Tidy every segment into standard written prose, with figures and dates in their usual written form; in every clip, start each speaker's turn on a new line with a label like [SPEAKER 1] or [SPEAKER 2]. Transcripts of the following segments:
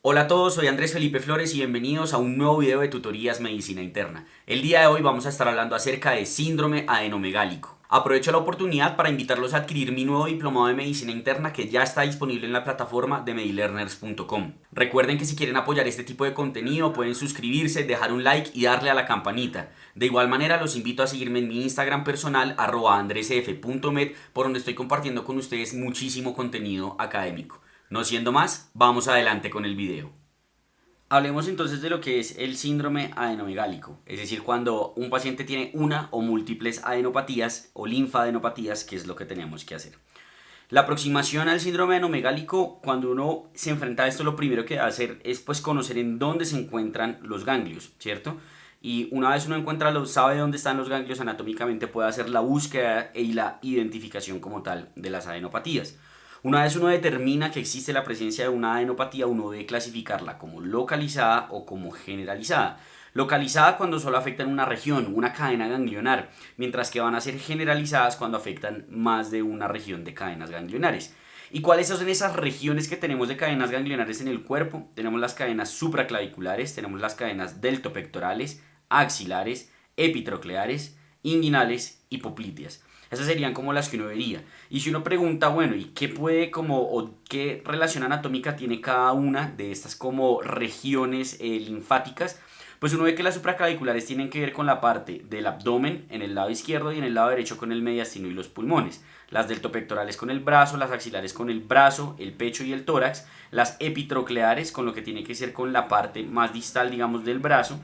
[SPEAKER 1] Hola a todos, soy Andrés Felipe Flores y bienvenidos a un nuevo video de tutorías medicina interna. El día de hoy vamos a estar hablando acerca de síndrome adenomegálico. Aprovecho la oportunidad para invitarlos a adquirir mi nuevo diplomado de medicina interna que ya está disponible en la plataforma de medilearners.com. Recuerden que si quieren apoyar este tipo de contenido pueden suscribirse, dejar un like y darle a la campanita. De igual manera los invito a seguirme en mi Instagram personal @andresf.med, por donde estoy compartiendo con ustedes muchísimo contenido académico. No siendo más, vamos adelante con el video. Hablemos entonces de lo que es el síndrome adenomegálico, es decir, cuando un paciente tiene una o múltiples adenopatías o linfadenopatías, que es lo que tenemos que hacer. La aproximación al síndrome adenomegálico, cuando uno se enfrenta a esto, lo primero que debe hacer es pues conocer en dónde se encuentran los ganglios, ¿cierto? Y una vez uno sabe dónde están los ganglios anatómicamente, puede hacer la búsqueda y la identificación como tal de las adenopatías. Una vez uno determina que existe la presencia de una adenopatía, uno debe clasificarla como localizada o como generalizada. Localizada cuando solo afectan una región, una cadena ganglionar, mientras que van a ser generalizadas cuando afectan más de una región de cadenas ganglionares. ¿Y cuáles son esas regiones que tenemos de cadenas ganglionares en el cuerpo? Tenemos las cadenas supraclaviculares, tenemos las cadenas deltopectorales, axilares, epitrocleares, inguinales y popliteas. Esas serían como las que uno vería. Y si uno pregunta, bueno, ¿y qué puede o qué relación anatómica tiene cada una de estas como regiones linfáticas? Pues uno ve que las supraclaviculares tienen que ver con la parte del abdomen en el lado izquierdo y en el lado derecho con el mediastino y los pulmones. Las deltopectorales con el brazo, las axilares con el brazo, el pecho y el tórax. Las epitrocleares con lo que tiene que ser con la parte más distal, digamos, del brazo,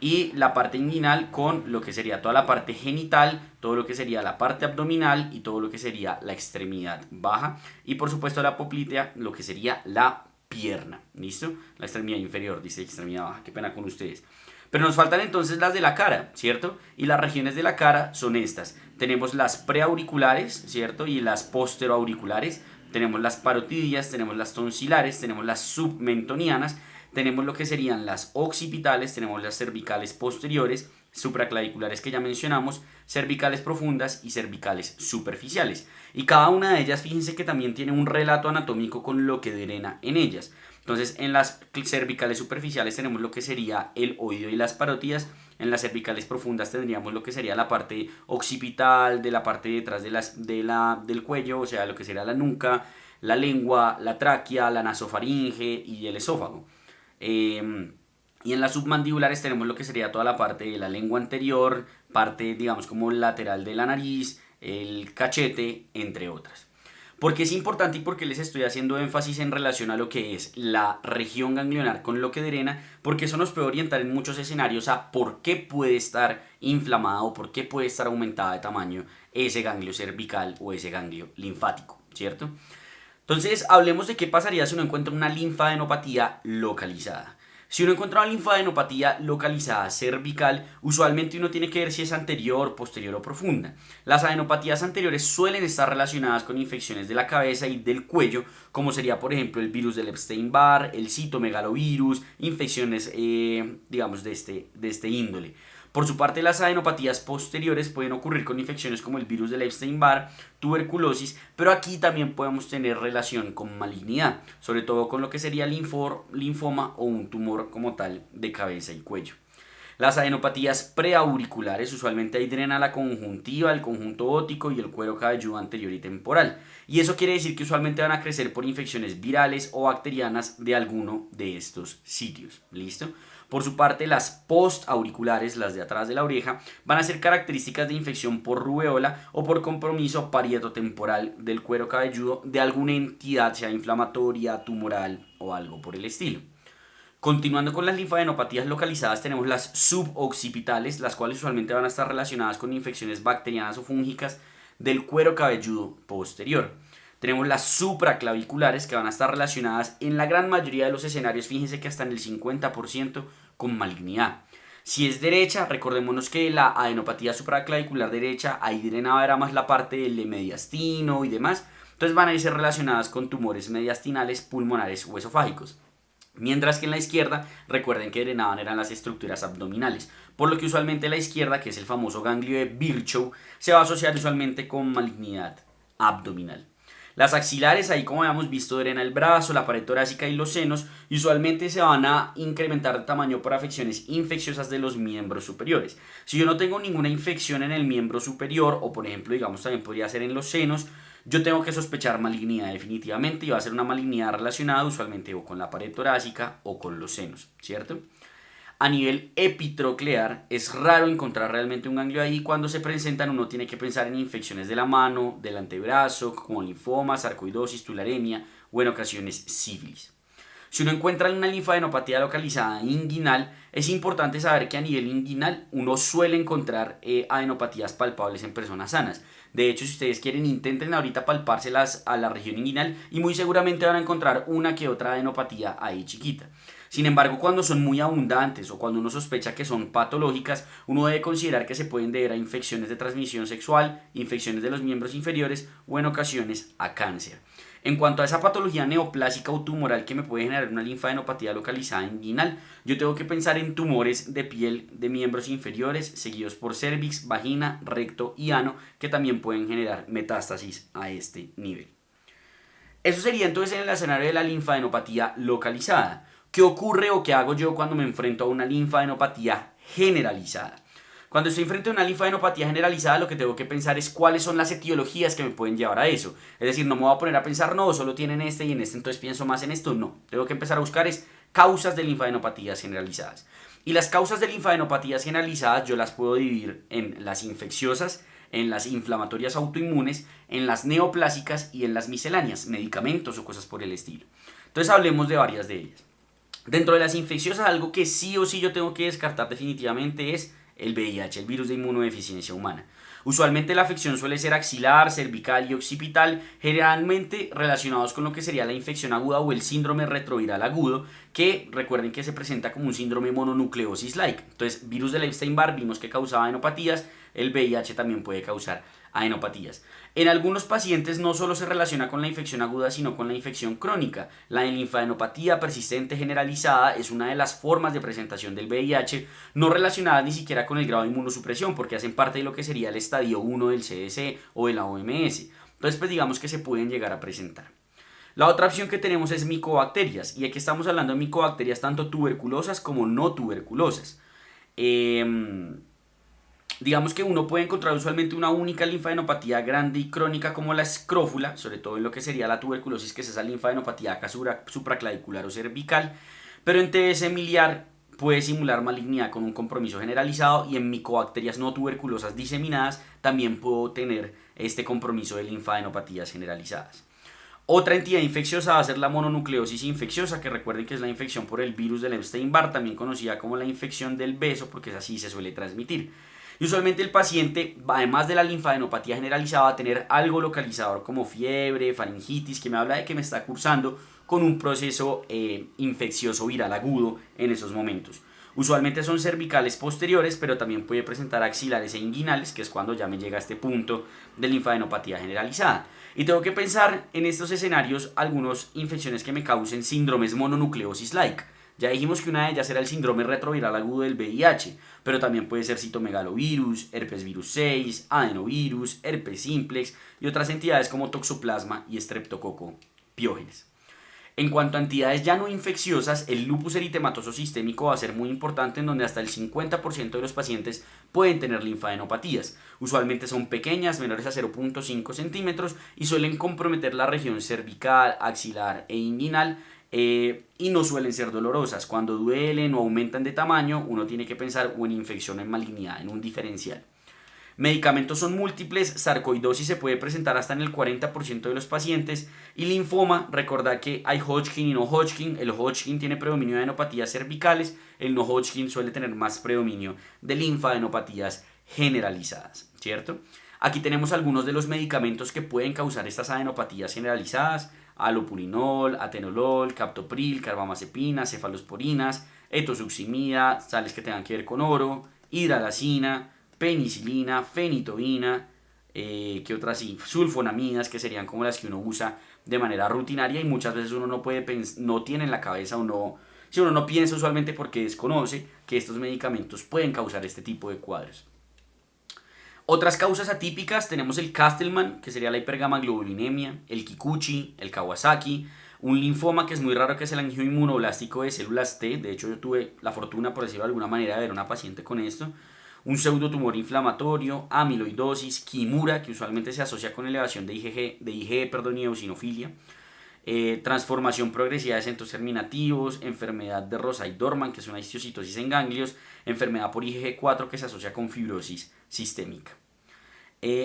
[SPEAKER 1] y la parte inguinal con lo que sería toda la parte genital, todo lo que sería la parte abdominal y todo lo que sería la extremidad baja, y por supuesto la poplitea, lo que sería la pierna. ¿Listo? La extremidad inferior, dice extremidad baja, qué pena con ustedes. Pero nos faltan entonces las de la cara, ¿cierto? Y las regiones de la cara son estas. Tenemos las preauriculares, ¿cierto? Y las posteroauriculares. Tenemos las parotidias, tenemos las tonsilares, tenemos las submentonianas, tenemos lo que serían las occipitales, tenemos las cervicales posteriores, supraclaviculares que ya mencionamos, cervicales profundas y cervicales superficiales. Y cada una de ellas, fíjense que también tiene un relato anatómico con lo que drena en ellas. Entonces, en las cervicales superficiales tenemos lo que sería el oído y las parótidas. En las cervicales profundas tendríamos lo que sería la parte occipital, de la parte de detrás del cuello, o sea, lo que sería la nuca, la lengua, la tráquea, la nasofaringe y el esófago. Y en las submandibulares tenemos lo que sería toda la parte de la lengua anterior, parte, digamos, como lateral de la nariz, el cachete, entre otras. ¿Por qué es importante y por qué les estoy haciendo énfasis en relación a lo que es la región ganglionar con lo que drena? Porque eso nos puede orientar en muchos escenarios a por qué puede estar inflamada o por qué puede estar aumentada de tamaño ese ganglio cervical o ese ganglio linfático, ¿cierto? Entonces, hablemos de qué pasaría si uno encuentra una linfadenopatía localizada. Si uno encuentra una linfadenopatía localizada cervical, usualmente uno tiene que ver si es anterior, posterior o profunda. Las adenopatías anteriores suelen estar relacionadas con infecciones de la cabeza y del cuello, como sería por ejemplo el virus del Epstein-Barr, el citomegalovirus, infecciones digamos de este índole. Por su parte, las adenopatías posteriores pueden ocurrir con infecciones como el virus del Epstein-Barr, tuberculosis, pero aquí también podemos tener relación con malignidad, sobre todo con lo que sería linfoma o un tumor como tal de cabeza y cuello. Las adenopatías preauriculares usualmente ahí drenan la conjuntiva, el conjunto óptico y el cuero cabelludo anterior y temporal. Y eso quiere decir que usualmente van a crecer por infecciones virales o bacterianas de alguno de estos sitios. ¿Listo? Por su parte, las postauriculares, las de atrás de la oreja, van a ser características de infección por rubeola o por compromiso parietotemporal del cuero cabelludo de alguna entidad, sea inflamatoria, tumoral o algo por el estilo. Continuando con las linfadenopatías localizadas, tenemos las suboccipitales, las cuales usualmente van a estar relacionadas con infecciones bacterianas o fúngicas del cuero cabelludo posterior. Tenemos las supraclaviculares, que van a estar relacionadas en la gran mayoría de los escenarios, fíjense que hasta en el 50% con malignidad. Si es derecha, recordémonos que la adenopatía supraclavicular derecha, ahí drenaba más la parte del mediastino y demás, entonces van a ser relacionadas con tumores mediastinales, pulmonares o esofágicos. Mientras que en la izquierda, recuerden que drenaban eran las estructuras abdominales, por lo que usualmente la izquierda, que es el famoso ganglio de Virchow, se va a asociar usualmente con malignidad abdominal. Las axilares, ahí como habíamos visto, drena el brazo, la pared torácica y los senos, y usualmente se van a incrementar de tamaño por afecciones infecciosas de los miembros superiores. Si yo no tengo ninguna infección en el miembro superior, o por ejemplo, digamos, también podría ser en los senos, yo tengo que sospechar malignidad definitivamente, y va a ser una malignidad relacionada usualmente o con la pared torácica o con los senos, ¿cierto? A nivel epitroclear, es raro encontrar realmente un ganglio ahí. Cuando se presentan, uno tiene que pensar en infecciones de la mano, del antebrazo, como linfomas, sarcoidosis, tularemia o en ocasiones sífilis. Si uno encuentra una linfadenopatía localizada inguinal, es importante saber que a nivel inguinal uno suele encontrar adenopatías palpables en personas sanas. De hecho, si ustedes quieren, intenten ahorita palpárselas a la región inguinal y muy seguramente van a encontrar una que otra adenopatía ahí chiquita. Sin embargo, cuando son muy abundantes o cuando uno sospecha que son patológicas, uno debe considerar que se pueden deber a infecciones de transmisión sexual, infecciones de los miembros inferiores o en ocasiones a cáncer. En cuanto a esa patología neoplásica o tumoral que me puede generar una linfadenopatía localizada inguinal, yo tengo que pensar en tumores de piel de miembros inferiores seguidos por cervix, vagina, recto y ano, que también pueden generar metástasis a este nivel. Eso sería entonces en el escenario de la linfadenopatía localizada. ¿Qué ocurre o qué hago yo cuando me enfrento a una linfadenopatía generalizada? Cuando estoy frente a una linfadenopatía generalizada, lo que tengo que pensar es cuáles son las etiologías que me pueden llevar a eso. Es decir, no me voy a poner a pensar, no, solo tienen este y en este, entonces pienso más en esto. No, tengo que empezar a buscar es causas de linfadenopatías generalizadas. Y las causas de linfadenopatías generalizadas yo las puedo dividir en las infecciosas, en las inflamatorias autoinmunes, en las neoplásicas y en las misceláneas, medicamentos o cosas por el estilo. Entonces hablemos de varias de ellas. Dentro de las infecciosas, algo que sí o sí yo tengo que descartar definitivamente es el VIH, el virus de inmunodeficiencia humana. Usualmente la afección suele ser axilar, cervical y occipital, generalmente relacionados con lo que sería la infección aguda o el síndrome retroviral agudo, que recuerden que se presenta como un síndrome mononucleosis-like. Entonces, virus del Epstein-Barr vimos que causaba adenopatías, el VIH también puede causar adenopatías. En algunos pacientes no solo se relaciona con la infección aguda, sino con la infección crónica. La linfadenopatía persistente generalizada es una de las formas de presentación del VIH, no relacionada ni siquiera con el grado de inmunosupresión, porque hacen parte de lo que sería el estadio 1 del CDC o de la OMS. Entonces, pues digamos que se pueden llegar a presentar. La otra opción que tenemos es micobacterias, y aquí estamos hablando de micobacterias tanto tuberculosas como no tuberculosas. Digamos que uno puede encontrar usualmente una única linfadenopatía grande y crónica como la escrófula, sobre todo en lo que sería la tuberculosis, que es esa linfadenopatía acá supraclavicular o cervical, pero en TBC miliar puede simular malignidad con un compromiso generalizado, y en micobacterias no tuberculosas diseminadas también puedo tener este compromiso de linfadenopatías generalizadas. Otra entidad infecciosa va a ser la mononucleosis infecciosa, que recuerden que es la infección por el virus del Epstein-Barr, también conocida como la infección del beso, porque es así se suele transmitir. Y usualmente el paciente, además de la linfadenopatía generalizada, va a tener algo localizador como fiebre, faringitis, que me habla de que me está cursando con un proceso infeccioso viral agudo en esos momentos. Usualmente son cervicales posteriores, pero también puede presentar axilares e inguinales, que es cuando ya me llega a este punto de linfadenopatía generalizada. Y tengo que pensar en estos escenarios algunas infecciones que me causen síndromes mononucleosis-like. Ya dijimos que una de ellas era el síndrome retroviral agudo del VIH, pero también puede ser citomegalovirus, herpes virus 6, adenovirus, herpes simplex y otras entidades como toxoplasma y estreptococo piógenes. En cuanto a entidades ya no infecciosas, el lupus eritematoso sistémico va a ser muy importante, en donde hasta el 50% de los pacientes pueden tener linfadenopatías. Usualmente son pequeñas, menores a 0.5 centímetros, y suelen comprometer la región cervical, axilar e inguinal, y no suelen ser dolorosas. Cuando duelen o aumentan de tamaño, uno tiene que pensar o en infección o en malignidad, en un diferencial. Medicamentos son múltiples, sarcoidosis se puede presentar hasta en el 40% de los pacientes, y linfoma, recordad que hay Hodgkin y no Hodgkin. El Hodgkin tiene predominio de adenopatías cervicales, el no Hodgkin suele tener más predominio de linfadenopatías generalizadas, ¿cierto? Aquí tenemos algunos de los medicamentos que pueden causar estas adenopatías generalizadas: alopurinol, atenolol, captopril, carbamazepina, cefalosporinas, etosuximida, sales que tengan que ver con oro, hidralacina, penicilina, fenitoína, ¿qué otras sí? Sulfonamidas, que serían como las que uno usa de manera rutinaria, y muchas veces uno no tiene en la cabeza, si uno no piensa usualmente porque desconoce que estos medicamentos pueden causar este tipo de cuadros. Otras causas atípicas tenemos el Castleman, que sería la hipergamaglobulinemia, el Kikuchi, el Kawasaki, un linfoma que es muy raro, que es el angioinmunoblástico de células T. De hecho, yo tuve la fortuna, por decirlo de alguna manera, de ver una paciente con esto. Un pseudotumor inflamatorio, amiloidosis, Kimura, que usualmente se asocia con elevación de IgE, y eosinofilia. Transformación progresiva de centros terminativos, enfermedad de Rosay-Dorman, que es una histiocytosis en ganglios, enfermedad por IgG4 que se asocia con fibrosis sistémica.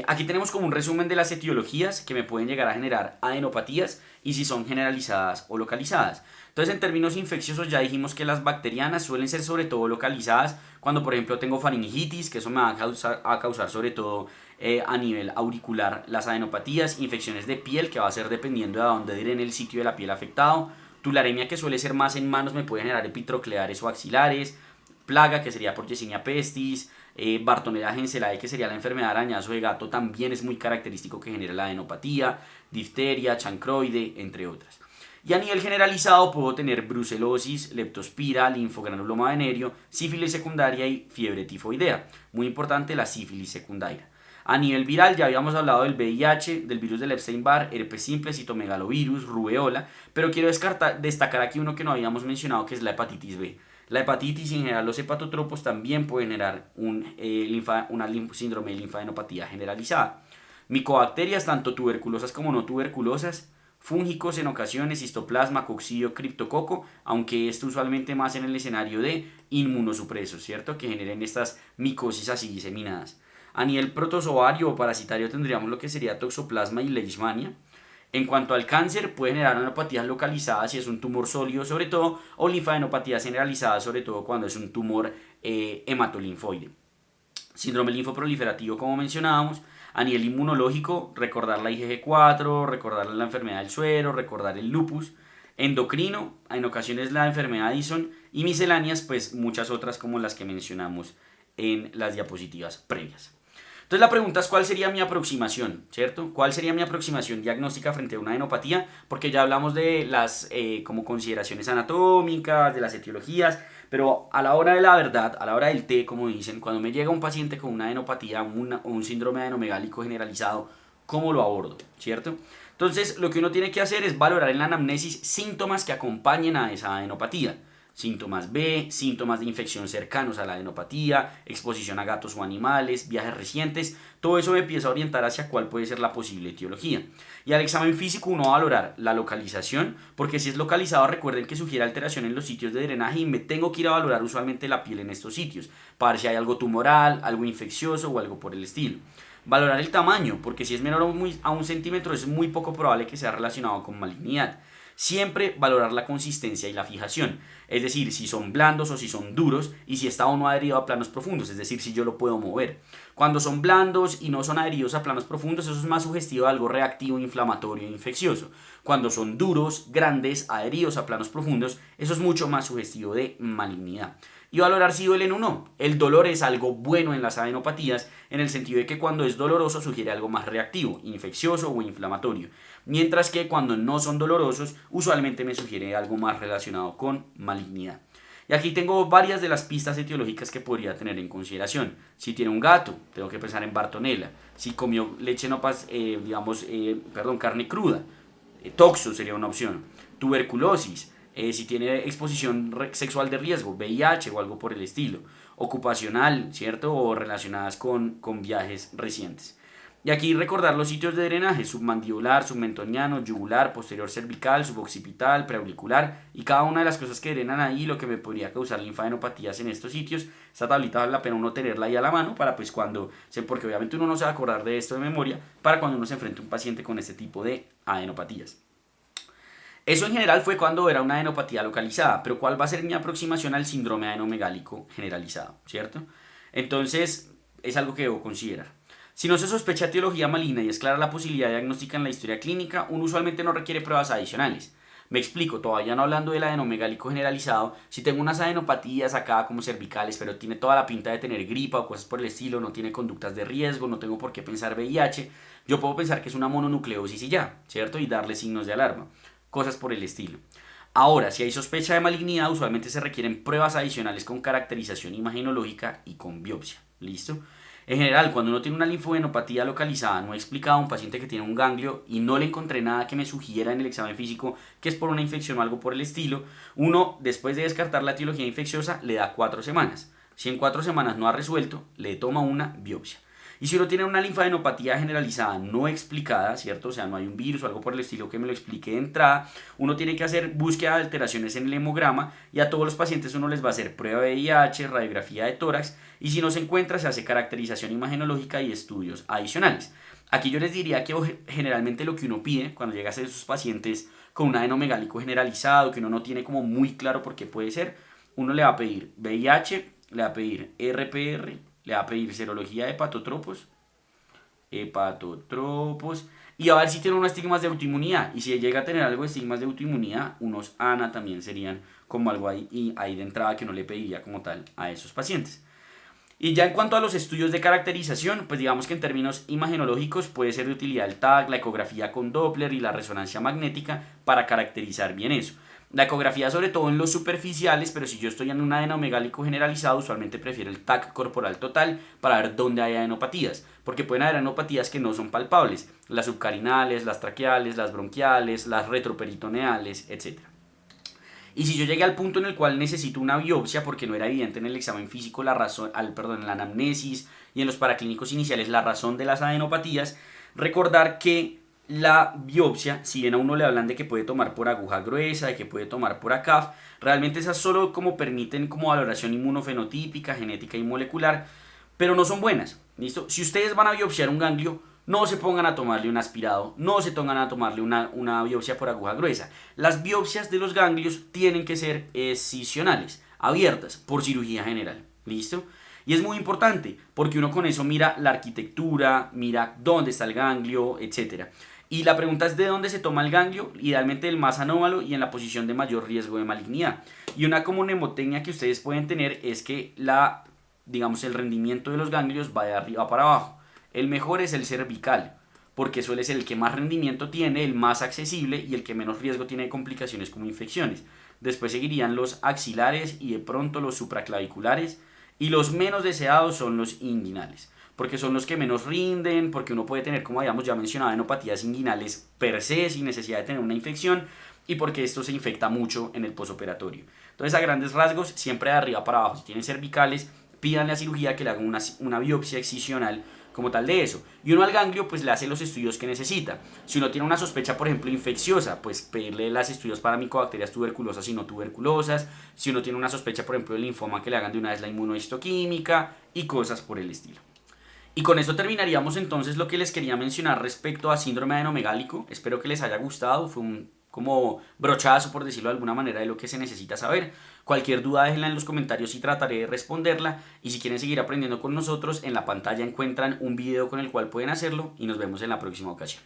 [SPEAKER 1] Aquí tenemos como un resumen de las etiologías que me pueden llegar a generar adenopatías y si son generalizadas o localizadas. Entonces, en términos infecciosos ya dijimos que las bacterianas suelen ser sobre todo localizadas cuando, por ejemplo, tengo faringitis, que eso me va a causar sobre todo a nivel auricular las adenopatías, infecciones de piel, que va a ser dependiendo de a dónde ir en el sitio de la piel afectado, tularemia, que suele ser más en manos, me puede generar epitrocleares o axilares, plaga, que sería por Yersinia pestis, Bartonella henselae, que sería la enfermedad de arañazo de gato, también es muy característico que genere la adenopatía, difteria, chancroide, entre otras. Y a nivel generalizado puedo tener brucelosis, leptospira, linfogranuloma venéreo, sífilis secundaria y fiebre tifoidea. Muy importante la sífilis secundaria. A nivel viral ya habíamos hablado del VIH, del virus del Epstein-Barr, herpes simple, citomegalovirus, rubeola, pero quiero destacar aquí uno que no habíamos mencionado, que es la hepatitis B. La hepatitis y en general los hepatotropos también pueden generar una síndrome de linfadenopatía generalizada. Micobacterias, tanto tuberculosas como no tuberculosas, fúngicos en ocasiones, histoplasma, coccidio, criptococo, aunque esto usualmente más en el escenario de inmunosupresos, ¿cierto? Que generen estas micosis así diseminadas. A nivel protozoario o parasitario tendríamos lo que sería toxoplasma y leishmania. En cuanto al cáncer, puede generar adenopatías localizadas si es un tumor sólido sobre todo, o linfadenopatías generalizadas sobre todo cuando es un tumor hematolinfoide. Síndrome linfoproliferativo, como mencionábamos. A nivel inmunológico, recordar la IgG4, recordar la enfermedad del suero, recordar el lupus. Endocrino, en ocasiones la enfermedad de Addison. Y misceláneas, pues muchas otras como las que mencionamos en las diapositivas previas. Entonces la pregunta es cuál sería mi aproximación, ¿cierto? ¿Cuál sería mi aproximación diagnóstica frente a una adenopatía? Porque ya hablamos de las como consideraciones anatómicas, de las etiologías, pero a la hora de la verdad, a la hora del té, como dicen, cuando me llega un paciente con una adenopatía o un síndrome adenomegálico generalizado, ¿cómo lo abordo? ¿Cierto? Entonces lo que uno tiene que hacer es valorar en la anamnesis síntomas que acompañen a esa adenopatía. Síntomas B, síntomas de infección cercanos a la adenopatía, exposición a gatos o animales, viajes recientes, todo eso me empieza a orientar hacia cuál puede ser la posible etiología. Y al examen físico uno va a valorar la localización, porque si es localizado recuerden que sugiere alteración en los sitios de drenaje y me tengo que ir a valorar usualmente la piel en estos sitios, para ver si hay algo tumoral, algo infeccioso o algo por el estilo. Valorar el tamaño, porque si es menor a un centímetro es muy poco probable que sea relacionado con malignidad. Siempre valorar la consistencia y la fijación, es decir, si son blandos o si son duros y si está o no adherido a planos profundos, es decir, si yo lo puedo mover. Cuando son blandos y no son adheridos a planos profundos, eso es más sugestivo de algo reactivo, inflamatorio e infeccioso. Cuando son duros, grandes, adheridos a planos profundos, eso es mucho más sugestivo de malignidad. Y valorar si duelen o no. El dolor es algo bueno en las adenopatías en el sentido de que cuando es doloroso sugiere algo más reactivo, infeccioso o inflamatorio. Mientras que cuando no son dolorosos usualmente me sugiere algo más relacionado con malignidad. Y aquí tengo varias de las pistas etiológicas que podría tener en consideración. Si tiene un gato, tengo que pensar en Bartonella. Si comió leche carne cruda, toxo sería una opción. Tuberculosis. Si tiene exposición sexual de riesgo, VIH o algo por el estilo, ocupacional, ¿cierto? O relacionadas con viajes recientes. Y aquí recordar los sitios de drenaje, submandibular, submentoniano, yugular, posterior cervical, suboccipital, preauricular, y cada una de las cosas que drenan ahí, lo que me podría causar linfadenopatías en estos sitios. Esta tablita vale la pena uno tenerla ahí a la mano para pues porque obviamente uno no se va a acordar de esto de memoria, para cuando uno se enfrente a un paciente con este tipo de adenopatías. Eso en general fue cuando era una adenopatía localizada, pero ¿cuál va a ser mi aproximación al síndrome adenomegálico generalizado? ¿Cierto? Entonces, es algo que debo considerar. Si no se sospecha etiología maligna y es clara la posibilidad diagnóstica en la historia clínica, uno usualmente no requiere pruebas adicionales. Me explico, todavía no hablando del adenomegálico generalizado, si tengo unas adenopatías acá como cervicales, pero tiene toda la pinta de tener gripa o cosas por el estilo, no tiene conductas de riesgo, no tengo por qué pensar VIH, yo puedo pensar que es una mononucleosis y ya, ¿cierto? Y darle signos de alarma. Cosas por el estilo. Ahora, si hay sospecha de malignidad, usualmente se requieren pruebas adicionales con caracterización imagenológica y con biopsia. ¿Listo? En general, cuando uno tiene una linfoadenopatía localizada no explicada, un paciente que tiene un ganglio y no le encontré nada que me sugiera en el examen físico que es por una infección o algo por el estilo, uno, después de descartar la etiología infecciosa, le da 4 semanas. Si en 4 semanas no ha resuelto, le toma una biopsia. Y si uno tiene una linfadenopatía generalizada no explicada, ¿cierto? O sea, no hay un virus o algo por el estilo que me lo explique de entrada, uno tiene que hacer búsqueda de alteraciones en el hemograma y a todos los pacientes uno les va a hacer prueba de VIH, radiografía de tórax y si no se encuentra se hace caracterización imagenológica y estudios adicionales. Aquí yo les diría que generalmente lo que uno pide cuando llega a ser esos pacientes con un adenomegálico generalizado, que uno no tiene como muy claro por qué puede ser, uno le va a pedir VIH, le va a pedir RPR, le va a pedir serología de hepatotropos y a ver si tiene unos estigmas de autoinmunidad. Y si llega a tener algo de estigmas de autoinmunidad, unos ANA también serían como algo ahí de entrada que uno le pediría como tal a esos pacientes. Y ya en cuanto a los estudios de caracterización, pues digamos que en términos imagenológicos puede ser de utilidad el TAC, la ecografía con Doppler y la resonancia magnética para caracterizar bien eso. La ecografía sobre todo en los superficiales, pero si yo estoy en un adenomegálico generalizado, usualmente prefiero el TAC corporal total para ver dónde hay adenopatías, porque pueden haber adenopatías que no son palpables, las subcarinales, las traqueales, las bronquiales, las retroperitoneales, etc. Y si yo llegué al punto en el cual necesito una biopsia porque no era evidente en el examen físico la razón, en la anamnesis y en los paraclínicos iniciales la razón de las adenopatías, recordar que la biopsia, si bien a uno le hablan de que puede tomar por aguja gruesa, de que puede tomar por ACAF, realmente esas solo como permiten como valoración inmunofenotípica, genética y molecular, pero no son buenas, ¿listo? Si ustedes van a biopsiar un ganglio, no se pongan a tomarle un aspirado, no se pongan a tomarle una biopsia por aguja gruesa. Las biopsias de los ganglios tienen que ser excisionales, abiertas, por cirugía general, ¿listo? Y es muy importante porque uno con eso mira la arquitectura, mira dónde está el ganglio, etc. Y la pregunta es de dónde se toma el ganglio, idealmente el más anómalo y en la posición de mayor riesgo de malignidad. Y una como mnemotecnia que ustedes pueden tener es que el rendimiento de los ganglios va de arriba para abajo. El mejor es el cervical, porque suele ser el que más rendimiento tiene, el más accesible y el que menos riesgo tiene de complicaciones como infecciones. Después seguirían los axilares y de pronto los supraclaviculares y los menos deseados son los inguinales, porque son los que menos rinden, porque uno puede tener, como habíamos ya mencionado, adenopatías inguinales per se sin necesidad de tener una infección y porque esto se infecta mucho en el posoperatorio. Entonces a grandes rasgos, siempre de arriba para abajo, si tienen cervicales, pídanle a cirugía que le hagan una biopsia excisional como tal de eso. Y uno al ganglio pues le hace los estudios que necesita. Si uno tiene una sospecha, por ejemplo, infecciosa, pues pedirle los estudios para micobacterias tuberculosas y no tuberculosas. Si uno tiene una sospecha, por ejemplo, de linfoma, que le hagan de una vez la inmunohistoquímica y cosas por el estilo. Y con esto terminaríamos entonces lo que les quería mencionar respecto a síndrome adenomegálico. Espero que les haya gustado, fue un como brochazo, por decirlo de alguna manera, de lo que se necesita saber. Cualquier duda déjenla en los comentarios y trataré de responderla. Y si quieren seguir aprendiendo con nosotros, en la pantalla encuentran un video con el cual pueden hacerlo y nos vemos en la próxima ocasión.